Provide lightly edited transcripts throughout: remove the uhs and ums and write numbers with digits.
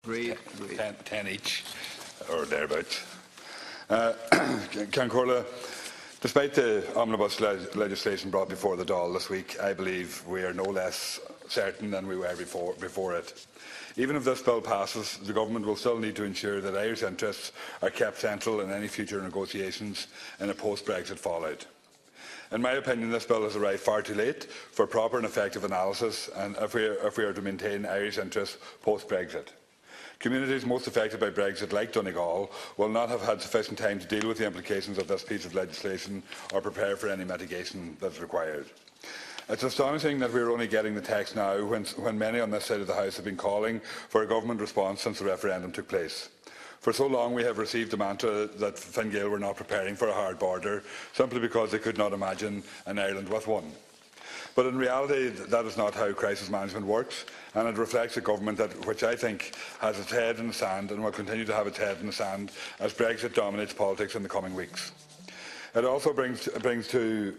Agreed. 10 each, or thereabouts. Cancórla, despite the omnibus legislation brought before the Dáil this week, I believe we are no less certain than we were before it. Even if this bill passes, the Government will still need to ensure that Irish interests are kept central in any future negotiations in a post-Brexit fallout. In my opinion, this bill has arrived far too late for proper and effective analysis, and if we are to maintain Irish interests post-Brexit. Communities most affected by Brexit, like Donegal, will not have had sufficient time to deal with the implications of this piece of legislation or prepare for any mitigation that is required. It's astonishing that we are only getting the text now when many on this side of the House have been calling for a government response since the referendum took place. For so long we have received the mantra that Fine Gael were not preparing for a hard border simply because they could not imagine an Ireland with one. But in reality, that is not how crisis management works, and it reflects a government which I think has its head in the sand and will continue to have its head in the sand as Brexit dominates politics in the coming weeks. It also brings to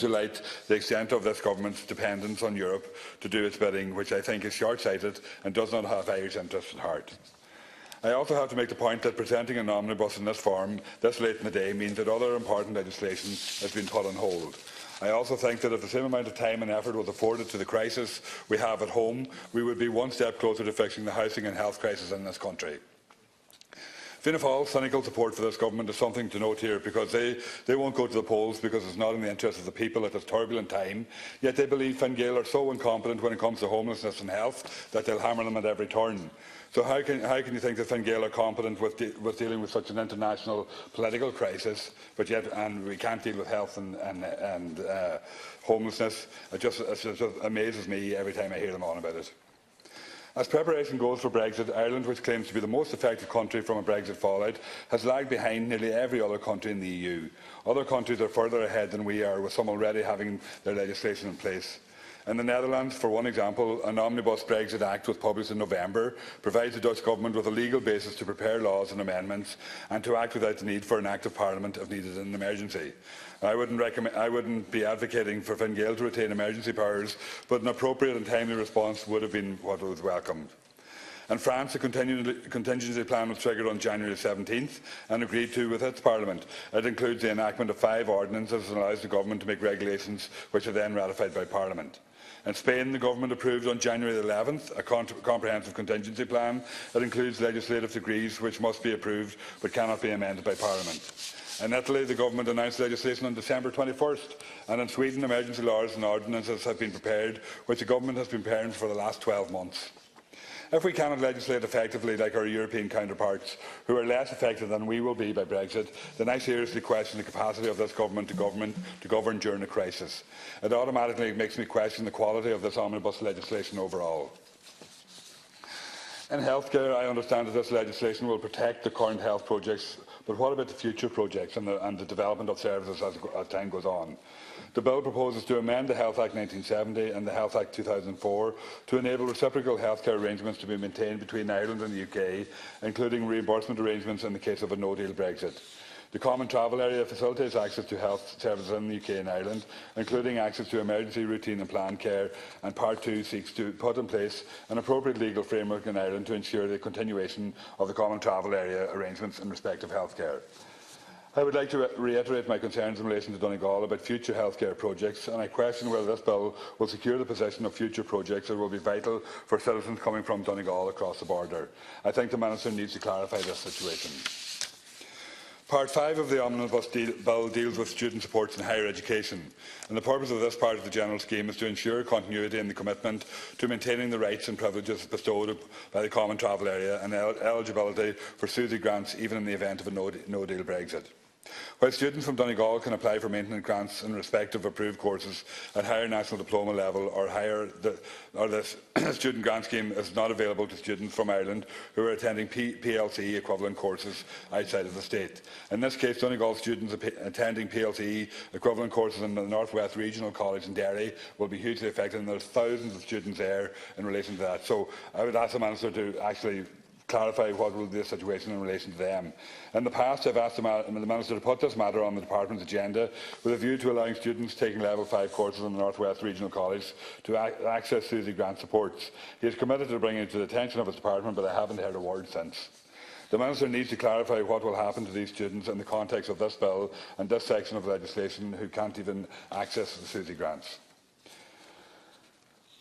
light the extent of this government's dependence on Europe to do its bidding, which I think is short-sighted and does not have Irish interests at heart. I also have to make the point that presenting an omnibus in this form this late in the day means that other important legislation has been put on hold. I also think that if the same amount of time and effort was afforded to the crisis we have at home, we would be one step closer to fixing the housing and health crisis in this country. Fianna Fáil's cynical support for this government is something to note here, because they won't go to the polls because it's not in the interest of the people at this turbulent time, yet they believe Fine Gael are so incompetent when it comes to homelessness and health that they'll hammer them at every turn. So how can you think that Fine Gael are competent with dealing with such an international political crisis, and we can't deal with health and homelessness? It just amazes me every time I hear them on about it. As preparation goes for Brexit, Ireland, which claims to be the most affected country from a Brexit fallout, has lagged behind nearly every other country in the EU. Other countries are further ahead than we are, with some already having their legislation in place. In the Netherlands, for one example, an Omnibus Brexit Act was published in November, provides the Dutch Government with a legal basis to prepare laws and amendments and to act without the need for an Act of Parliament if needed in an emergency. I wouldn't be advocating for Fine Gael to retain emergency powers, but an appropriate and timely response would have been what was welcomed. In France, a contingency plan was triggered on January 17th and agreed to with its Parliament. It includes the enactment of 5 ordinances and allows the Government to make regulations which are then ratified by Parliament. In Spain, the Government approved on January 11th a comprehensive contingency plan that includes legislative decrees which must be approved but cannot be amended by Parliament. In Italy, the Government announced legislation on December 21st, and in Sweden, emergency laws and ordinances have been prepared, which the Government has been preparing for the last 12 months. If we cannot legislate effectively like our European counterparts, who are less affected than we will be by Brexit, then I seriously question the capacity of this government to govern during a crisis. It automatically makes me question the quality of this omnibus legislation overall. In healthcare, I understand that this legislation will protect the current health projects, but what about the future projects and the development of services as time goes on? The bill proposes to amend the Health Act 1970 and the Health Act 2004 to enable reciprocal healthcare arrangements to be maintained between Ireland and the UK, including reimbursement arrangements in the case of a no-deal Brexit. The Common Travel Area facilitates access to health services in the UK and Ireland, including access to emergency, routine and planned care, and Part 2 seeks to put in place an appropriate legal framework in Ireland to ensure the continuation of the Common Travel Area arrangements in respect of healthcare. I would like to reiterate my concerns in relation to Donegal about future healthcare projects, and I question whether this bill will secure the position of future projects that will be vital for citizens coming from Donegal across the border. I think the Minister needs to clarify this situation. Part 5 of the Omnibus Bill deals with student supports in higher education, and the purpose of this part of the general scheme is to ensure continuity in the commitment to maintaining the rights and privileges bestowed by the Common Travel Area and eligibility for SUSI grants even in the event of a no-deal Brexit. While students from Donegal can apply for maintenance grants in respect of approved courses at higher national diploma level or higher, the student grant scheme is not available to students from Ireland who are attending PLCE equivalent courses outside of the state. In this case, Donegal students attending PLCE equivalent courses in the North West Regional College in Derry will be hugely affected, and there are thousands of students there in relation to that. So I would ask the Minister to actually clarify what will be the situation in relation to them. In the past, I have asked the Minister to put this matter on the Department's agenda with a view to allowing students taking Level 5 courses in the North West Regional College to access SUSI grant supports. He is committed to bringing it to the attention of his department, but I haven't heard a word since. The Minister needs to clarify what will happen to these students in the context of this bill and this section of legislation who can't even access the SUSI grants.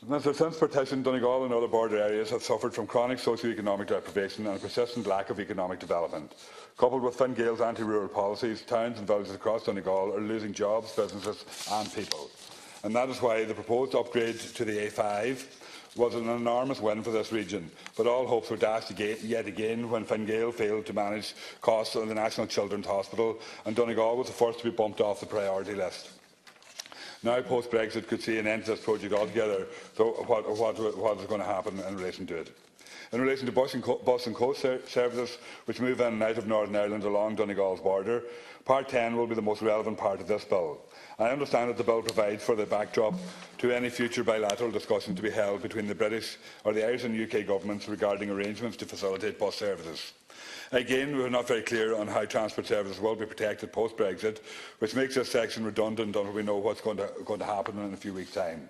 Minister, since partition, Donegal and other border areas have suffered from chronic socio-economic deprivation and a persistent lack of economic development. Coupled with Fine Gael's anti-rural policies, towns and villages across Donegal are losing jobs, businesses and people. And that is why the proposed upgrade to the A5 was an enormous win for this region, but all hopes were dashed yet again when Fine Gael failed to manage costs on the National Children's Hospital, and Donegal was the first to be bumped off the priority list. Now, post-Brexit could see an end to this project altogether, so what is going to happen in relation to it? In relation to bus and coast services which move in and out of Northern Ireland along Donegal's border, Part 10 will be the most relevant part of this bill. I understand that the bill provides for the backdrop to any future bilateral discussion to be held between the British or the Irish and UK governments regarding arrangements to facilitate bus services. Again, we are not very clear on how transport services will be protected post-Brexit, which makes this section redundant until we know what's going to happen in a few weeks' time.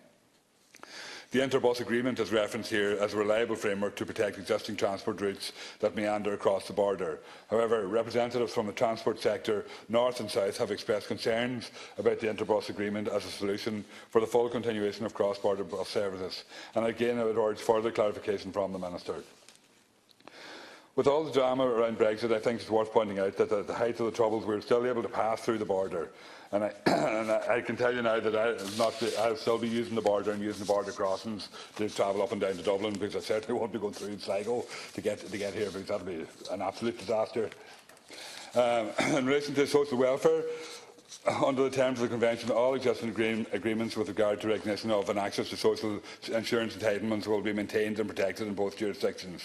The Interbus Agreement is referenced here as a reliable framework to protect existing transport routes that meander across the border. However, representatives from the transport sector, north and south, have expressed concerns about the Interbus Agreement as a solution for the full continuation of cross-border bus services. And again, I would urge further clarification from the Minister. With all the drama around Brexit, I think it's worth pointing out that at the height of the troubles, we were still able to pass through the border. And I can tell you now that I'll still be using the border and using the border crossings to travel up and down to Dublin, because I certainly won't be going through Sligo to get here, because that would be an absolute disaster. In relation to social welfare, under the terms of the Convention, all existing agreements with regard to recognition of and access to social insurance entitlements will be maintained and protected in both jurisdictions.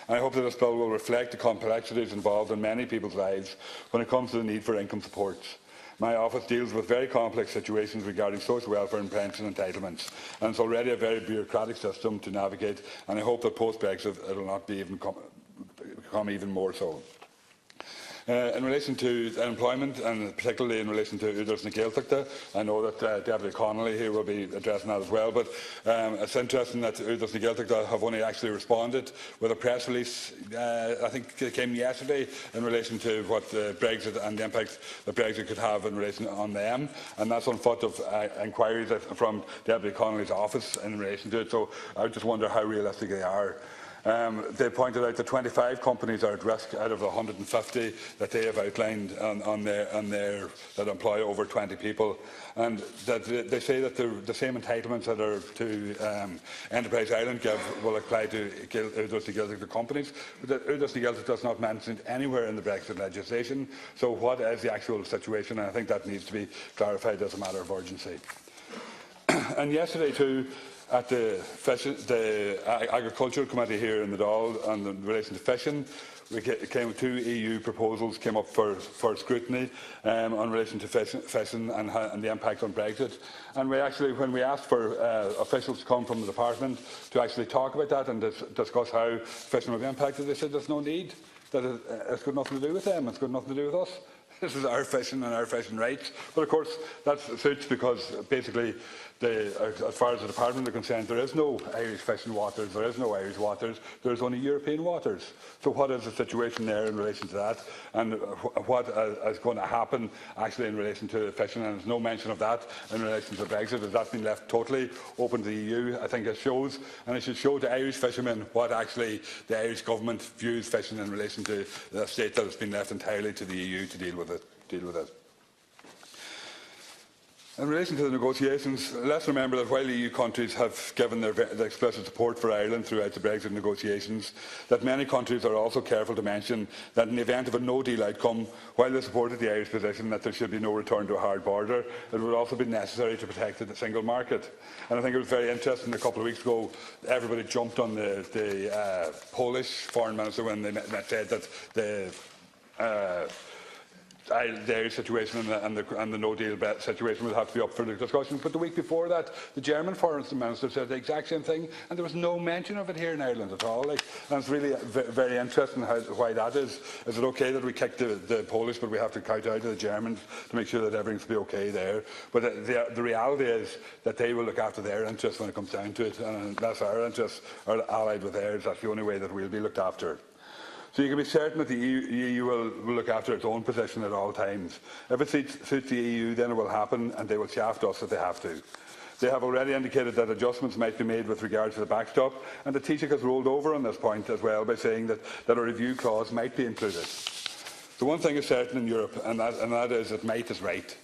I hope that this bill will reflect the complexities involved in many people's lives when it comes to the need for income supports. My office deals with very complex situations regarding social welfare and pension entitlements, and it's already a very bureaucratic system to navigate, and I hope that post-Brexit it will not be become even more so. In relation to employment, and particularly in relation to Údarás na Gaeltachta, I know that Deputy Connolly here will be addressing that as well, but it's interesting that Údarás na Gaeltachta have only actually responded with a press release, I think it came yesterday, in relation to what Brexit and the impact that Brexit could have in relation on them, and that's on foot of inquiries from Deputy Connolly's office in relation to it, so I just wonder how realistic they are. They pointed out that 25 companies are at risk out of the 150 that they have outlined that employ over 20 people, and that they say that the same entitlements that are to Enterprise Ireland give will apply to Údarás na Gaeltachta companies, but that Údarás na Gaeltachta does not mention anywhere in the Brexit legislation. So what is the actual situation? And I think that needs to be clarified as a matter of urgency. And yesterday too, at the Agricultural Committee here in the Dáil, and in relation to fishing, we came with 2 EU proposals came up for scrutiny in relation to fishing and the impact on Brexit. And when we asked for officials to come from the department to actually talk about that and discuss how fishing will be impacted, they said there's no need. That it's got nothing to do with them. It's got nothing to do with us. This is our fishing and our fishing rights. But of course, that suits because basically, as far as the department are concerned, there is no Irish fishing waters, there is no Irish waters, there is only European waters. So what is the situation there in relation to that? And what is going to happen actually in relation to fishing? And there's no mention of that in relation to Brexit. Has that been left totally open to the EU? I think it shows, and it should show to Irish fishermen what actually the Irish government views fishing in relation to the state that has been left entirely to the EU to deal with it. In relation to the negotiations, let's remember that while EU countries have given their explicit support for Ireland throughout the Brexit negotiations, that many countries are also careful to mention that in the event of a no-deal outcome, while they supported the Irish position that there should be no return to a hard border, it would also be necessary to protect the single market. And I think it was very interesting a couple of weeks ago, everybody jumped on the Polish foreign minister when they said that the Irish situation and the no-deal situation will have to be up for discussion. But the week before that, the German Foreign Minister said the exact same thing, and there was no mention of it here in Ireland at all. And it's really very interesting why that is. Is it okay that we kick the Polish, but we have to kowtow to the Germans to make sure that everything's be okay there? But the reality is that they will look after their interests when it comes down to it, and unless our interests are allied with theirs, that's the only way that we'll be looked after. So you can be certain that the EU will look after its own position at all times. If it suits the EU, then it will happen, and they will shaft us if they have to. They have already indicated that adjustments might be made with regard to the backstop, and the Taoiseach has rolled over on this point as well by saying that a review clause might be included. The one thing is certain in Europe, and that is that might is right.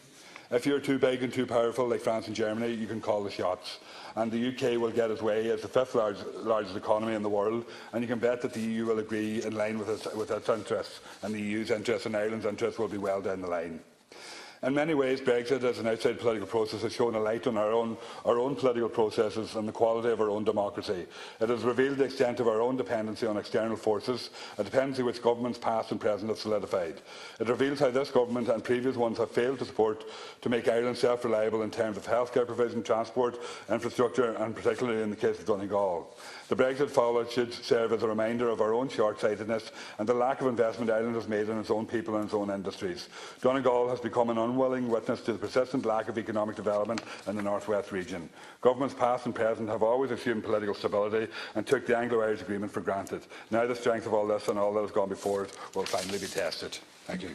If you're too big and too powerful, like France and Germany, you can call the shots. And the UK will get its way as the fifth largest economy in the world, and you can bet that the EU will agree in line with its interests, and the EU's interests and Ireland's interests will be well down the line. In many ways, Brexit as an outside political process has shown a light on our own political processes and the quality of our own democracy. It has revealed the extent of our own dependency on external forces, a dependency which governments past and present have solidified. It reveals how this government and previous ones have failed to make Ireland self-reliable in terms of healthcare provision, transport, infrastructure, and particularly in the case of Donegal. The Brexit fallout should serve as a reminder of our own short-sightedness and the lack of investment Ireland has made in its own people and its own industries. Donegal has become an unwilling witness to the persistent lack of economic development in the North West region. Governments past and present have always assumed political stability and took the Anglo-Irish Agreement for granted. Now the strength of all this and all that has gone before it will finally be tested. Thank you.